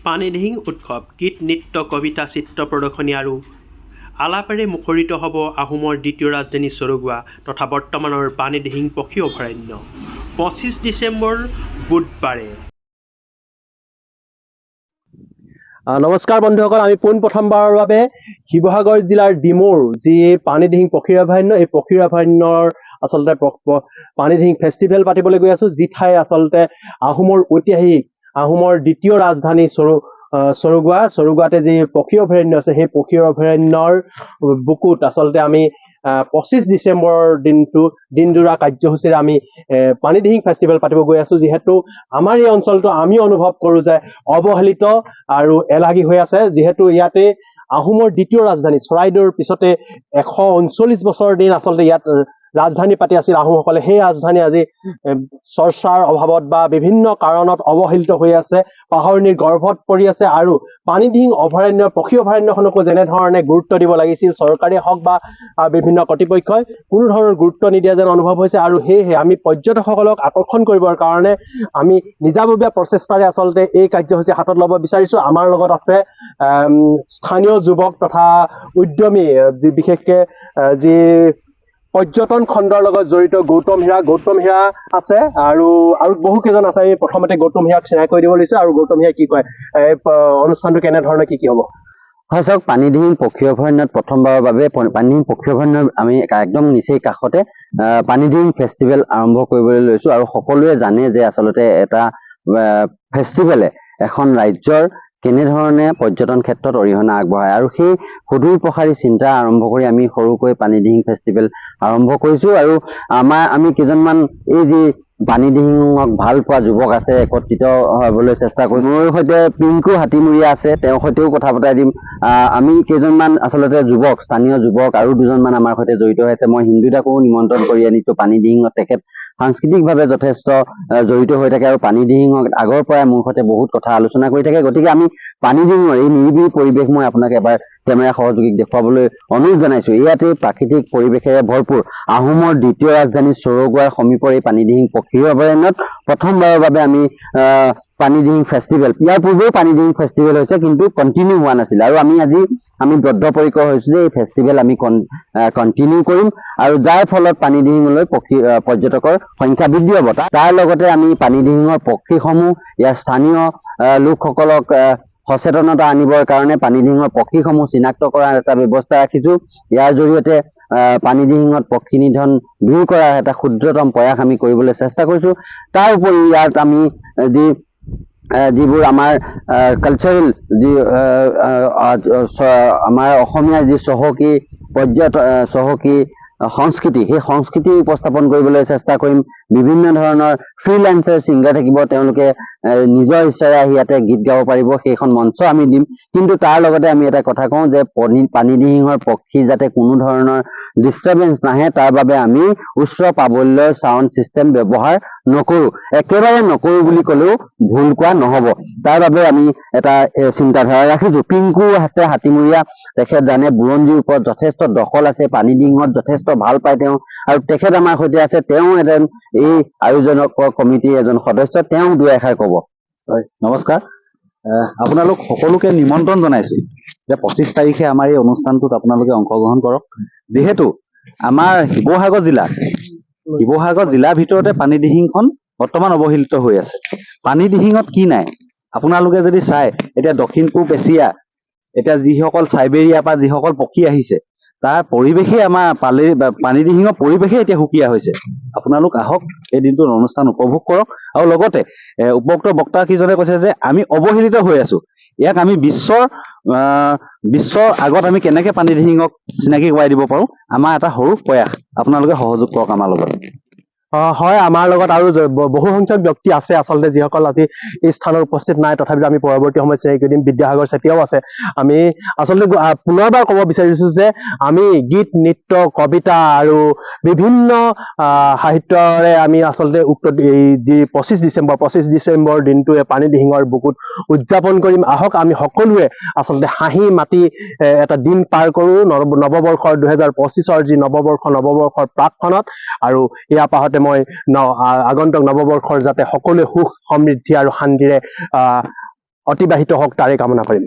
পানীদিহিং উৎসৱ গীত নৃত্য কবিতা চিত্ৰ প্ৰদৰ্শনী আৰু আলাপেৰে মুখৰিত হ'ব আহোমৰ দ্বিতীয় ৰাজধানী চৰগুৱা তথা বৰ্তমানৰ পানীদিহিং পক্ষী অভয়াৰণ্য 25 ডিচেম্বৰ বুধবাৰে। নমস্কাৰ বন্ধুসকল, আমি পোনপ্ৰথমবাৰৰ বাবে শিৱসাগৰ জিলাৰ ডিমৌৰ যি পানীদিহিং পক্ষীৰ অভয়াৰণ্য, এই পক্ষীৰ অভয়াৰণ্যৰ আচলতে পানীদিহিং ফেষ্টিভেল পাতিবলৈ গৈ আছো, যি ঠাই আচলতে আহোমৰ ঐতিহাসিক আহোমৰ দ্বিতীয় ৰাজধানী চৰগুৱাতে যি পক্ষী অভয়াৰণ্য আছে, সেই পক্ষী অভয়াৰণ্যৰ বুকুত আচলতে আমি 25 ডিচেম্বৰৰ দিনজোৰা কাৰ্যসূচীৰে আমি পানীদিহিং ফেষ্টিভেল পাতিব গৈ আছো। যিহেতু আমাৰ এই অঞ্চলটো আমি অনুভৱ কৰো যে অৱহেলিত আৰু এলাগী হৈ আছে, যিহেতু ইয়াতে আহোমৰ দ্বিতীয় ৰাজধানী চৰাইদেউৰ পিছতে 139 বছৰ দিন আচলতে ইয়াত ৰাজধানী পাতি আছিল আহোমসকলে। সেই ৰাজধানী আজি চৰ্চাৰ অভাৱত বা বিভিন্ন কাৰণত অৱহেলিত হৈ আছে, পাহৰণিৰ গৰ্ভত পৰি আছে। আৰু পানীদিহিং অভয়াৰণ্য পক্ষী অভয়াৰণ্যখনকো যেনেধৰণে গুৰুত্ব দিব লাগিছিল চৰকাৰে হওক বা বিভিন্ন কৰ্তৃপক্ষই, কোনো ধৰণৰ গুৰুত্ব নিদিয়া যেন অনুভৱ হৈছে। আৰু সেয়েহে আমি পৰ্যটকসকলক আকৰ্ষণ কৰিবৰ কাৰণে আমি নিজাববীয়া প্ৰচেষ্টাৰে আচলতে এই কাৰ্যসূচী হাতত ল'ব বিচাৰিছো। আমাৰ লগত আছে স্থানীয় যুৱক তথা উদ্যমী, যি বিশেষকে যি পৰ্যটন খণ্ডৰ লগত জড়িত গৌতম হীৰা আছে আৰু বহু কেইজন আছে। আমি প্ৰথমতে গৌতম হীৰাক চিনাই কৰি দিব লৈছো। আৰু গৌতম হীৰাই কি কয়, অনুষ্ঠানটো কেনেধৰণে কি হ'ব? হয় চাওক, পানীদিহিং পক্ষী অভয়াৰণ্যত প্ৰথমবাৰৰ বাবে পানীদিহিং পক্ষী অভয়াৰণ্যৰ আমি একদম নিচেই কাষতে পানীদিহিং ফেষ্টিভেল আৰম্ভ কৰিবলৈ লৈছো। আৰু সকলোৱে জানে যে আচলতে এটা ফেষ্টিভেলে এখন ৰাজ্যৰ কেনেধৰণে পৰ্যটন ক্ষেত্ৰত অৰিহণা আগবঢ়ায়, আৰু সেই সুদূৰ প্ৰসাৰী চিন্তা আৰম্ভ কৰি আমি সৰুকৈ পানীদিহিং ফেষ্টিভেল আৰম্ভ কৰিছো। আৰু আমি কেইজনমান এই যি পানীদিহিঙক ভাল পোৱা যুৱক আছে, একত্ৰিত হ'বলৈ চেষ্টা কৰিম। মোৰ সৈতে পিংকু হাতীমূৰীয়া আছে, তেওঁৰ সৈতেও কথা পতাই দিম। আমি কেইজনমান আচলতে যুৱক, স্থানীয় যুৱক আৰু দুজনমান আমাৰ সৈতে জড়িত হৈ আছে। মই হিন্দুদাকো নিমন্ত্ৰণ কৰি আনিছো পানীদিহিঙত। তেখেত সাংস্কৃতিকভাৱে যথেষ্ট জড়িত হৈ থাকে আৰু পানীদিহিঙত আগৰ পৰাই মোৰ সৈতে বহুত কথা আলোচনা কৰি থাকে। গতিকে আমি পানীদিহিঙৰ এই নিৰিবিলি পৰিৱেশ মই আপোনাক এবাৰ কেমেৰা সহযোগীক দেখুৱাবলৈ অনুৰোধ জনাইছো। ইয়াতে প্ৰাকৃতিক পৰিৱেশেৰে ভৰপূৰ আহোমৰ দ্বিতীয় ৰাজধানী চৰগুৱাৰ সমীপৰ এই পানীদিহিং পক্ষী অভয়াৰণ্যত প্ৰথমবাৰৰ বাবে আমি পানীদিহিং ফেষ্টিভেল, ইয়াৰ পূৰ্বেও পানীদিহিং ফেষ্টিভেল হৈছে কিন্তু কণ্টিনিউ হোৱা নাছিল। আৰু আমি বদ্ধপৰিকৰ হৈছো যে এই ফেষ্টিভেল আমি কণ্টিনিউ কৰিম, আৰু যাৰ ফলত পানীদিহিঙলৈ পৰ্যটকৰ সংখ্যা বৃদ্ধি হ'ব। তাৰ লগতে আমি পানীদিহিঙৰ পক্ষীসমূহ, ইয়াৰ স্থানীয় লোকসকলক সচেতনতা আনিবৰ কাৰণে পানীদিহিঙৰ পক্ষীসমূহ চিনাক্ত কৰাৰ এটা ব্যৱস্থা ৰাখিছো। ইয়াৰ জৰিয়তে পানীদিহিঙত পক্ষী নিধন দূৰ কৰাৰ এটা ক্ষুদ্ৰতম প্ৰয়াস আমি কৰিবলৈ চেষ্টা কৰিছো। তাৰ উপৰি ইয়াত আমি যিবোৰ আমাৰ কালচাৰেল যি আমাৰ অসমীয়া যি চহকী সংস্কৃতি, সেই সংস্কৃতি উপস্থাপন কৰিবলৈ চেষ্টা কৰিম। বিভিন্ন ধৰণৰ ফ্ৰীলান্সাৰ ছিংগাৰ থাকিব, তেওঁলোকে নিজৰ ইচ্ছাৰে আহি ইয়াতে গীত গাব পাৰিব, সেইখন মঞ্চ আমি দিম। কিন্তু তাৰ লগতে আমি এটা কথা কওঁ যে পানীদিহিঙৰ পক্ষী যাতে কোনো ধৰণৰ ডিষ্টাৰ্বেঞ্চ নাহে, তাৰ বাবে আমি উচ্চ প্ৰাবল্যৰ চাউণ্ড চিষ্টেম ব্যৱহাৰ নকৰো। একেবাৰে নকৰো বুলি ক'লেও ভুল কোৱা নহ'ব। তাৰ বাবে আমি এটা চিন্তাধাৰা ৰাখিছো। পিংকু আছে হাতীমূৰীয়া, তেখেত জানে বুৰঞ্জীৰ ওপৰত যথেষ্ট দখল আছে, পানীদিহিঙত যথেষ্ট ভাল পায় তেওঁ, আৰু তেখেত আমাৰ সৈতে আছে। তেওঁ এজন এই আয়োজক কমিটিৰ এজন সদস্য, তেওঁ দুই এষাৰ ক'ব। হয়, নমস্কাৰ। আপোনালোক সকলোকে নিমন্ত্ৰণ জনাইছো যে 25 তাৰিখে আমাৰ এই অনুষ্ঠানটোত আপোনালোকে অংশগ্ৰহণ কৰক। যিহেতু আমাৰ শিৱসাগৰ জিলাৰ ভিতৰতে পানীদিহিংখন বৰ্তমান অৱহেলিত হৈ আছে। পানীদিহিঙত কি নাই আপোনালোকে যদি চাই, এতিয়া দক্ষিণ পূব এছিয়া, এতিয়া যিসকল চাইবেৰিয়াৰ পৰা যিসকল পক্ষী আহিছে, তাৰ পৰিৱেশে আমাৰ পানীদিহিঙৰ পৰিৱেশে এতিয়া সুকীয়া হৈছে। আপোনালোক আহক, এই দিনটোৰ অনুষ্ঠান উপভোগ কৰক। আৰু লগতে উপৰোক্ত বক্তা কেইজনে কৈছে যে আমি অৱহেলিত হৈ আছো, ইয়াক আমি বিশ্বৰ আগত আমি কেনেকে পানীদিহিঙক চিনাকি কৰাই দিব পাৰো, আমাৰ এটা সৰু প্ৰয়াস। আপোনালোকে সহযোগ কৰক আমাৰ লগত। হয়, আমাৰ লগত আৰু বহু সংখ্যক ব্যক্তি আছে আচলতে, যিসকল আজি এই স্থানত উপস্থিত নাই। তথাপিও আমি পৰৱৰ্তী সময়ত চিনাকি দিম। বিদ্যাসাগৰ চেতিয়াও আছে। আমি আচলতে পুনৰবাৰ ক'ব বিচাৰিছো যে আমি গীত নৃত্য কবিতা আৰু বিভিন্ন সাহিত্যৰে আমি আচলতে উক্ত এই যি 25 ডিচেম্বৰ দিনটোৱে পানীদিহিঙৰ বুকুত উদযাপন কৰিম। আহক আমি সকলোৱে আচলতে হাঁহি মাতি এটা দিন পাৰ কৰো নৱবৰ্ষৰ 2025ৰ যি নৱবৰ্ষৰ প্ৰাকখনত। আৰু ইয়াৰ পাছতে মই আগন্তুক নৱবৰ্ষৰ যাতে সকলোৱে সুখ সমৃদ্ধি আৰু শান্তিৰে অতিবাহিত হওক তাৰে কামনা কৰিম।